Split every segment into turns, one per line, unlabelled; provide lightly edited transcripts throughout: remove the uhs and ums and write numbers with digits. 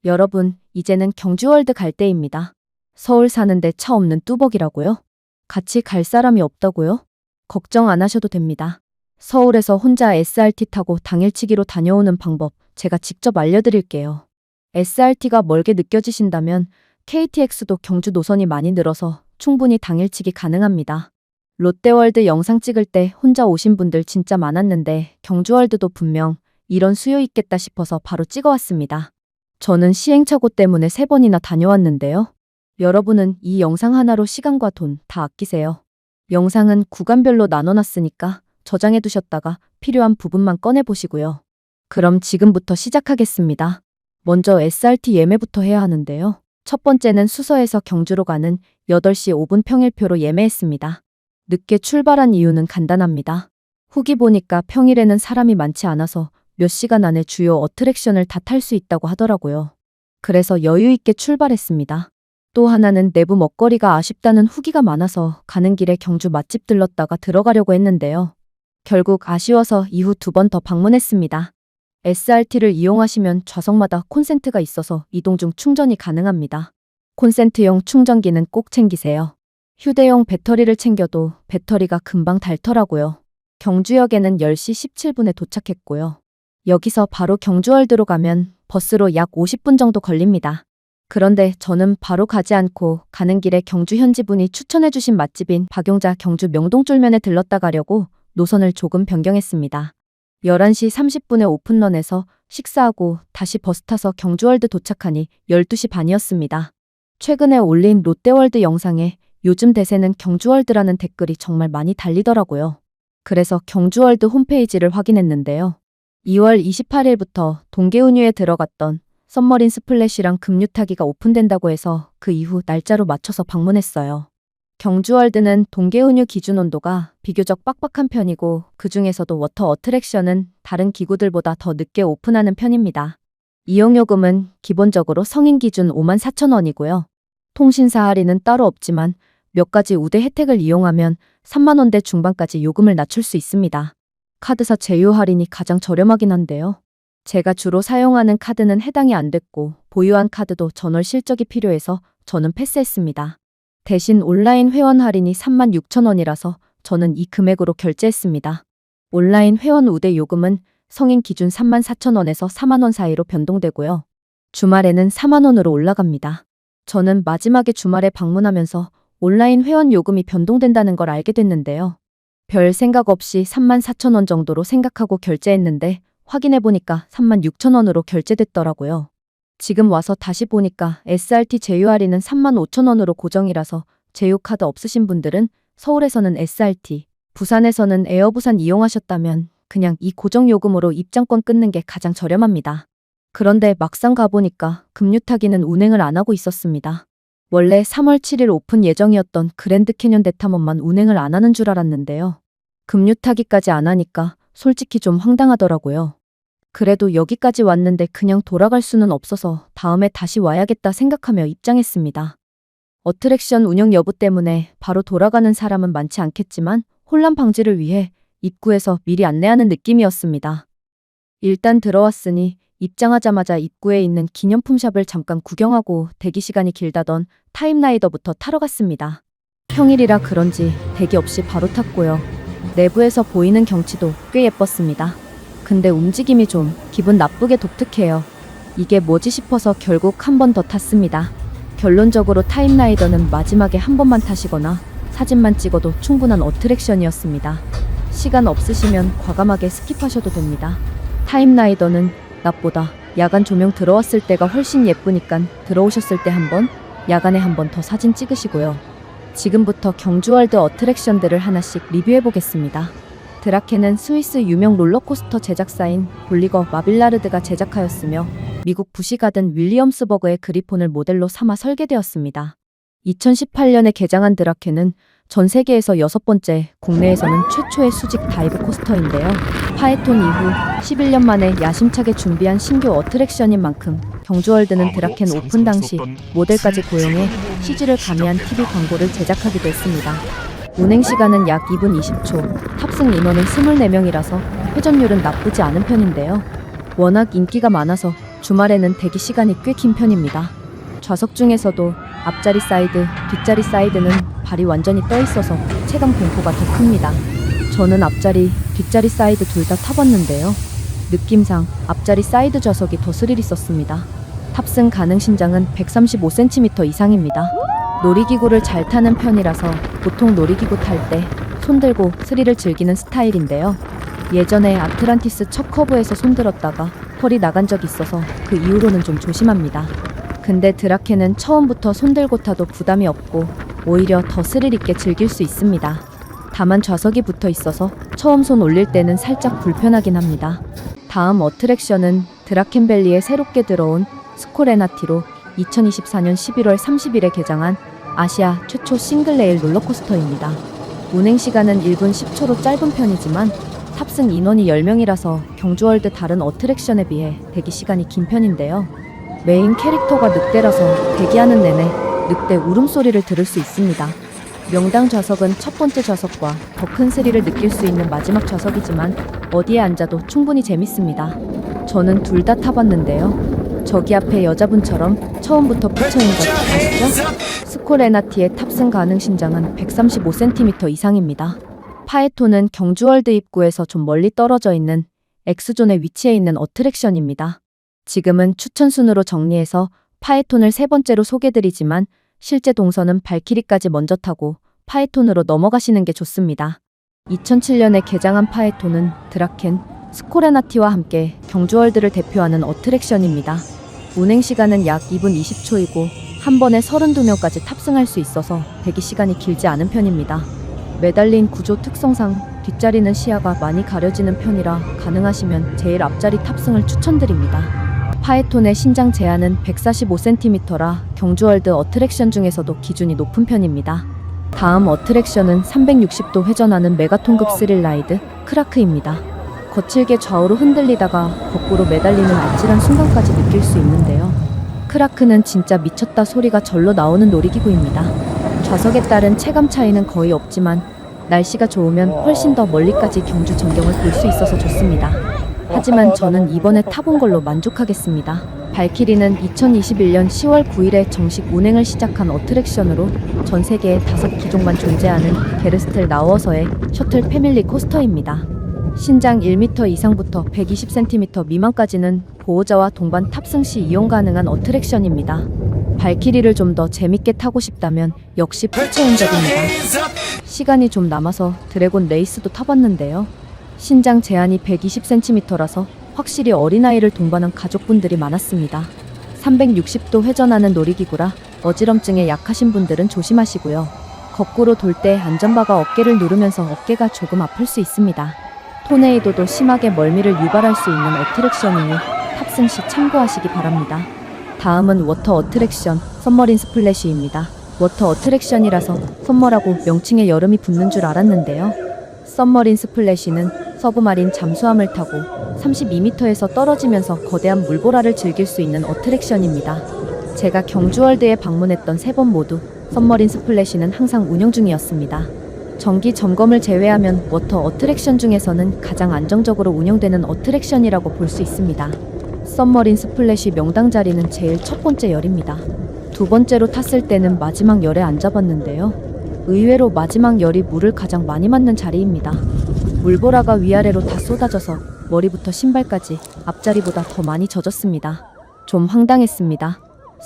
여러분, 이제는 경주월드 갈 때입니다. 서울 사는데 차 없는 뚜벅이라고요? 같이 갈 사람이 없다고요? 걱정 안 하셔도 됩니다. 서울에서 혼자 SRT 타고 당일치기로 다녀오는 방법 제가 직접 알려드릴게요. SRT가 멀게 느껴지신다면 KTX도 경주 노선이 많이 늘어서 충분히 당일치기 가능합니다. 롯데월드 영상 찍을 때 혼자 오신 분들 진짜 많았는데 경주월드도 분명 이런 수요 있겠다 싶어서 바로 찍어왔습니다. 저는 시행착오 때문에 3번이나 다녀왔는데요. 여러분은 이 영상 하나로 시간과 돈 다 아끼세요. 영상은 구간별로 나눠놨으니까 저장해 두셨다가 필요한 부분만 꺼내보시고요. 그럼 지금부터 시작하겠습니다. 먼저 SRT 예매부터 해야 하는데요. 첫 번째는 수서에서 경주로 가는 8시 5분 평일표로 예매했습니다. 늦게 출발한 이유는 간단합니다. 후기 보니까 평일에는 사람이 많지 않아서 몇 시간 안에 주요 어트랙션을 다 탈 수 있다고 하더라고요. 그래서 여유 있게 출발했습니다. 또 하나는 내부 먹거리가 아쉽다는 후기가 많아서 가는 길에 경주 맛집 들렀다가 들어가려고 했는데요. 결국 아쉬워서 이후 2번 더 방문했습니다. SRT를 이용하시면 좌석마다 콘센트가 있어서 이동 중 충전이 가능합니다. 콘센트용 충전기는 꼭 챙기세요. 휴대용 배터리를 챙겨도 배터리가 금방 닳더라고요. 경주역에는 10시 17분에 도착했고요. 여기서 바로 경주월드로 가면 버스로 약 50분 정도 걸립니다. 그런데 저는 바로 가지 않고 가는 길에 경주 현지분이 추천해주신 맛집인 박용자 경주 명동쫄면에 들렀다 가려고 노선을 조금 변경했습니다. 11시 30분에 오픈런에서 식사하고 다시 버스 타서 경주월드 도착하니 12시 반이었습니다. 최근에 올린 롯데월드 영상에 요즘 대세는 경주월드라는 댓글이 정말 많이 달리더라고요. 그래서 경주월드 홈페이지를 확인했는데요. 2월 28일부터 동계운유에 들어갔던 썸머린 스플래시랑 급류타기가 오픈된다고 해서 그 이후 날짜로 맞춰서 방문했어요. 경주월드는 동계운유 기준 온도가 비교적 빡빡한 편이고 그 중에서도 워터 어트랙션은 다른 기구들보다 더 늦게 오픈하는 편입니다. 이용요금은 기본적으로 성인 기준 54,000원이고요. 통신사 할인은 따로 없지만 몇 가지 우대 혜택을 이용하면 3만 원대 중반까지 요금을 낮출 수 있습니다. 카드사 제휴 할인이 가장 저렴하긴 한데요. 제가 주로 사용하는 카드는 해당이 안 됐고 보유한 카드도 전월 실적이 필요해서 저는 패스했습니다. 대신 온라인 회원 할인이 36,000원이라서 저는 이 금액으로 결제했습니다. 온라인 회원 우대 요금은 성인 기준 34,000원에서 4만 원 사이로 변동되고요. 주말에는 4만 원으로 올라갑니다. 저는 마지막에 주말에 방문하면서 온라인 회원 요금이 변동된다는 걸 알게 됐는데요. 별 생각 없이 34,000원 정도로 생각하고 결제했는데 확인해보니까 36,000원으로 결제됐더라고요. 지금 와서 다시 보니까 SRT 제휴 할인은 35,000원으로 고정이라서 제휴 카드 없으신 분들은 서울에서는 SRT, 부산에서는 에어부산 이용하셨다면 그냥 이 고정 요금으로 입장권 끊는 게 가장 저렴합니다. 그런데 막상 가보니까 급류타기는 운행을 안 하고 있었습니다. 원래 3월 7일 오픈 예정이었던 그랜드 캐년 대탐험만 운행을 안 하는 줄 알았는데요. 급류타기까지 안 하니까 솔직히 좀 황당하더라고요. 그래도 여기까지 왔는데 그냥 돌아갈 수는 없어서 다음에 다시 와야겠다 생각하며 입장했습니다. 어트랙션 운영 여부 때문에 바로 돌아가는 사람은 많지 않겠지만 혼란 방지를 위해 입구에서 미리 안내하는 느낌이었습니다. 일단 들어왔으니 입장하자마자 입구에 있는 기념품 샵을 잠깐 구경하고 대기 시간이 길다던 타임라이더부터 타러 갔습니다. 평일이라 그런지 대기 없이 바로 탔고요. 내부에서 보이는 경치도 꽤 예뻤습니다. 근데 움직임이 좀 기분 나쁘게 독특해요. 이게 뭐지 싶어서 결국 한 번 더 탔습니다. 결론적으로 타임라이더는 마지막에 한 번만 타시거나 사진만 찍어도 충분한 어트랙션이었습니다. 시간 없으시면 과감하게 스킵하셔도 됩니다. 타임라이더는 낮보다 야간 조명 들어왔을 때가 훨씬 예쁘니까 들어오셨을 때 한 번, 야간에 한 번 더 사진 찍으시고요. 지금부터 경주월드 어트랙션들을 하나씩 리뷰해보겠습니다. 드라켄은 스위스 유명 롤러코스터 제작사인 볼리거 마빌라르드가 제작하였으며 미국 부시가든 윌리엄스버그의 그리폰을 모델로 삼아 설계되었습니다. 2018년에 개장한 드라켄은 전 세계에서 6번째, 국내에서는 최초의 수직 다이브 코스터인데요. 파에톤 이후 11년 만에 야심차게 준비한 신규 어트랙션인 만큼 경주월드는 드라켄 오픈 당시 모델까지 고용해 CG를 가미한 TV 광고를 제작하기도 했습니다. 운행시간은 약 2분 20초, 탑승 인원은 24명이라서 회전율은 나쁘지 않은 편인데요. 워낙 인기가 많아서 주말에는 대기 시간이 꽤 긴 편입니다. 좌석 중에서도 앞자리 사이드, 뒷자리 사이드는 발이 완전히 떠 있어서 체감 공포가 더 큽니다. 저는 앞자리, 뒷자리 사이드 둘 다 타봤는데요. 느낌상 앞자리 사이드 좌석이 더 스릴 있었습니다. 탑승 가능 신장은 135cm 이상입니다. 놀이기구를 잘 타는 편이라서 보통 놀이기구 탈 때 손들고 스릴을 즐기는 스타일인데요. 예전에 아틀란티스 첫 커브에서 손들었다가 펄이 나간 적이 있어서 그 이후로는 좀 조심합니다. 근데 드라켄은 처음부터 손들고 타도 부담이 없고 오히려 더 스릴 있게 즐길 수 있습니다. 다만 좌석이 붙어 있어서 처음 손 올릴 때는 살짝 불편하긴 합니다. 다음 어트랙션은 드라켄밸리에 새롭게 들어온 스코레나티로 2024년 11월 30일에 개장한 아시아 최초 싱글레일 롤러코스터입니다. 운행 시간은 1분 10초로 짧은 편이지만 탑승 인원이 10명이라서 경주월드 다른 어트랙션에 비해 대기 시간이 긴 편인데요. 메인 캐릭터가 늑대라서 대기하는 내내 늑대 울음소리를 들을 수 있습니다. 명당 좌석은 첫 번째 좌석과 더 큰 스릴을 느낄 수 있는 마지막 좌석이지만 어디에 앉아도 충분히 재밌습니다. 저는 둘 다 타봤는데요. 저기 앞에 여자분처럼 처음부터 피처인 것 아시죠? 스코레나티의 탑승 가능 신장은 135cm 이상입니다. 파에톤은 경주월드 입구에서 좀 멀리 떨어져 있는 X존에 위치해 있는 어트랙션입니다. 지금은 추천순으로 정리해서 파에톤을 세 번째로 소개드리지만 실제 동선은 발키리까지 먼저 타고 파에톤으로 넘어가시는 게 좋습니다. 2007년에 개장한 파에톤은 드라켄, 스코레나티와 함께 경주월드를 대표하는 어트랙션입니다. 운행 시간은 약 2분 20초이고 한 번에 32명까지 탑승할 수 있어서 대기 시간이 길지 않은 편입니다. 매달린 구조 특성상 뒷자리는 시야가 많이 가려지는 편이라 가능하시면 제일 앞자리 탑승을 추천드립니다. 파에톤의 신장 제한은 145cm라 경주월드 어트랙션 중에서도 기준이 높은 편입니다. 다음 어트랙션은 360도 회전하는 메가톤급 스릴 라이드 크라크입니다. 거칠게 좌우로 흔들리다가 거꾸로 매달리는 아찔한 순간까지 느낄 수 있는데요. 크라크는 진짜 미쳤다 소리가 절로 나오는 놀이기구입니다. 좌석에 따른 체감 차이는 거의 없지만 날씨가 좋으면 훨씬 더 멀리까지 경주 전경을 볼 수 있어서 좋습니다. 하지만 저는 이번에 타본 걸로 만족하겠습니다. 발키리는 2021년 10월 9일에 정식 운행을 시작한 어트랙션으로 전 세계에 5기종만 존재하는 게르스텔 나워서의 셔틀 패밀리 코스터입니다. 신장 1m 이상부터 120cm 미만까지는 보호자와 동반 탑승 시 이용 가능한 어트랙션입니다. 발키리를 좀 더 재밌게 타고 싶다면 역시 풀체인적입니다. 시간이 좀 남아서 드래곤 레이스도 타봤는데요. 신장 제한이 120cm라서 확실히 어린아이를 동반한 가족분들이 많았습니다. 360도 회전하는 놀이기구라 어지럼증에 약하신 분들은 조심하시고요. 거꾸로 돌 때 안전바가 어깨를 누르면서 어깨가 조금 아플 수 있습니다. 토네이도도 심하게 멀미를 유발할 수 있는 어트랙션이니 탑승 시 참고하시기 바랍니다. 다음은 워터 어트랙션 썸머린 스플래시입니다. 워터 어트랙션이라서 썸머라고 명칭에 여름이 붙는 줄 알았는데요. 썸머린 스플래시는 서브마린 잠수함을 타고 32m에서 떨어지면서 거대한 물보라를 즐길 수 있는 어트랙션입니다. 제가 경주월드에 방문했던 3번 모두 썸머린 스플래시는 항상 운영 중이었습니다. 정기 점검을 제외하면 워터 어트랙션 중에서는 가장 안정적으로 운영되는 어트랙션이라고 볼 수 있습니다. 썸머린 스플래시 명당 자리는 제일 첫 번째 열입니다. 두 번째로 탔을 때는 마지막 열에 앉아봤는데요. 의외로 마지막 열이 물을 가장 많이 맞는 자리입니다. 물보라가 위아래로 다 쏟아져서 머리부터 신발까지 앞자리보다 더 많이 젖었습니다. 좀 황당했습니다.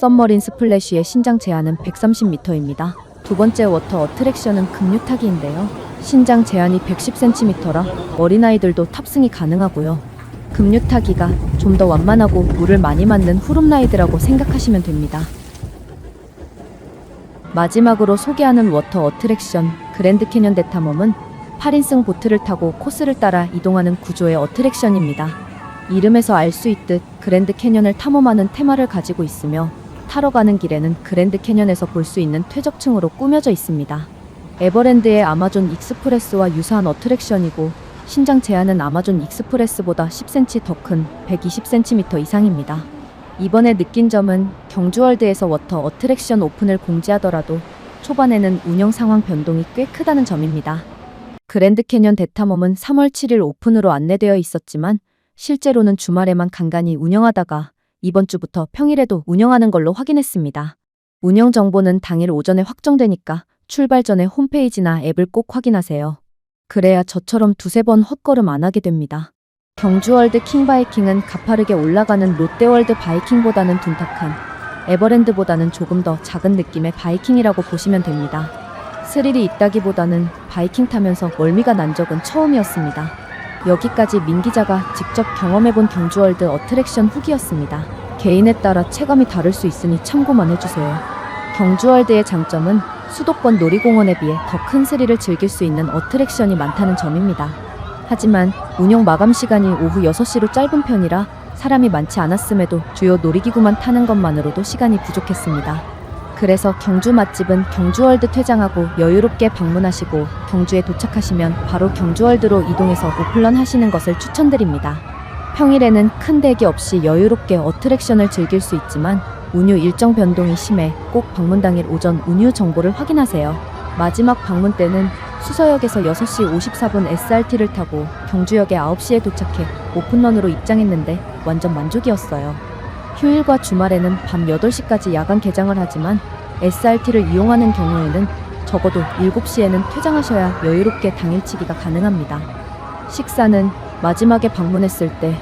썸머린 스플래시의 신장 제한은 130m입니다. 두 번째 워터 어트랙션은 급류타기인데요. 신장 제한이 110cm라 어린아이들도 탑승이 가능하고요. 급류타기가 좀 더 완만하고 물을 많이 맞는 후룸라이드라고 생각하시면 됩니다. 마지막으로 소개하는 워터 어트랙션 그랜드 캐년 대탐험은 8인승 보트를 타고 코스를 따라 이동하는 구조의 어트랙션입니다. 이름에서 알 수 있듯 그랜드 캐년을 탐험하는 테마를 가지고 있으며 타러 가는 길에는 그랜드 캐년에서 볼 수 있는 퇴적층으로 꾸며져 있습니다. 에버랜드의 아마존 익스프레스와 유사한 어트랙션이고 신장 제한은 아마존 익스프레스보다 10cm 더 큰 120cm 이상입니다. 이번에 느낀 점은 경주월드에서 워터 어트랙션 오픈을 공지하더라도 초반에는 운영 상황 변동이 꽤 크다는 점입니다. 그랜드 캐년 대탐험은 3월 7일 오픈으로 안내되어 있었지만 실제로는 주말에만 간간히 운영하다가 이번 주부터 평일에도 운영하는 걸로 확인했습니다. 운영 정보는 당일 오전에 확정되니까 출발 전에 홈페이지나 앱을 꼭 확인하세요. 그래야 저처럼 두세 번 헛걸음 안 하게 됩니다. 경주월드 킹바이킹은 가파르게 올라가는 롯데월드 바이킹보다는 둔탁한, 에버랜드보다는 조금 더 작은 느낌의 바이킹이라고 보시면 됩니다. 스릴이 있다기보다는 바이킹 타면서 멀미가 난 적은 처음이었습니다. 여기까지 민 기자가 직접 경험해본 경주월드 어트랙션 후기였습니다. 개인에 따라 체감이 다를 수 있으니 참고만 해주세요. 경주월드의 장점은 수도권 놀이공원에 비해 더 큰 스릴을 즐길 수 있는 어트랙션이 많다는 점입니다. 하지만 운영 마감 시간이 오후 6시로 짧은 편이라 사람이 많지 않았음에도 주요 놀이기구만 타는 것만으로도 시간이 부족했습니다. 그래서 경주 맛집은 경주월드 퇴장하고 여유롭게 방문하시고 경주에 도착하시면 바로 경주월드로 이동해서 오픈런 하시는 것을 추천드립니다. 평일에는 큰 대기 없이 여유롭게 어트랙션을 즐길 수 있지만 운유 일정 변동이 심해 꼭 방문 당일 오전 운유 정보를 확인하세요. 마지막 방문 때는 수서역에서 6시 54분 SRT를 타고 경주역에 9시에 도착해 오픈런으로 입장했는데 완전 만족이었어요. 휴일과 주말에는 밤 8시까지 야간 개장을 하지만 SRT를 이용하는 경우에는 적어도 7시에는 퇴장하셔야 여유롭게 당일치기가 가능합니다. 식사는 마지막에 방문했을 때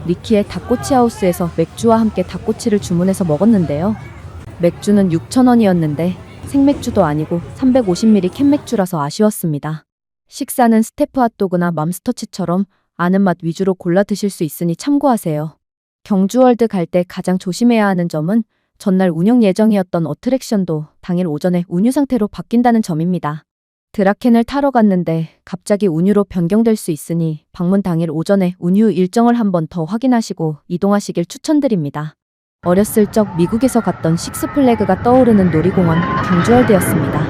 리키의 닭꼬치 하우스에서 맥주와 함께 닭꼬치를 주문해서 먹었는데요. 맥주는 6,000원이었는데 생맥주도 아니고 350ml 캔맥주라서 아쉬웠습니다. 식사는 스테프 핫도그나 맘스터치처럼 아는 맛 위주로 골라 드실 수 있으니 참고하세요. 경주월드 갈 때 가장 조심해야 하는 점은 전날 운영 예정이었던 어트랙션도 당일 오전에 운유 상태로 바뀐다는 점입니다. 드라켄을 타러 갔는데 갑자기 운유로 변경될 수 있으니 방문 당일 오전에 운유 일정을 한 번 더 확인하시고 이동하시길 추천드립니다. 어렸을 적 미국에서 갔던 식스플래그가 떠오르는 놀이공원 경주월드였습니다.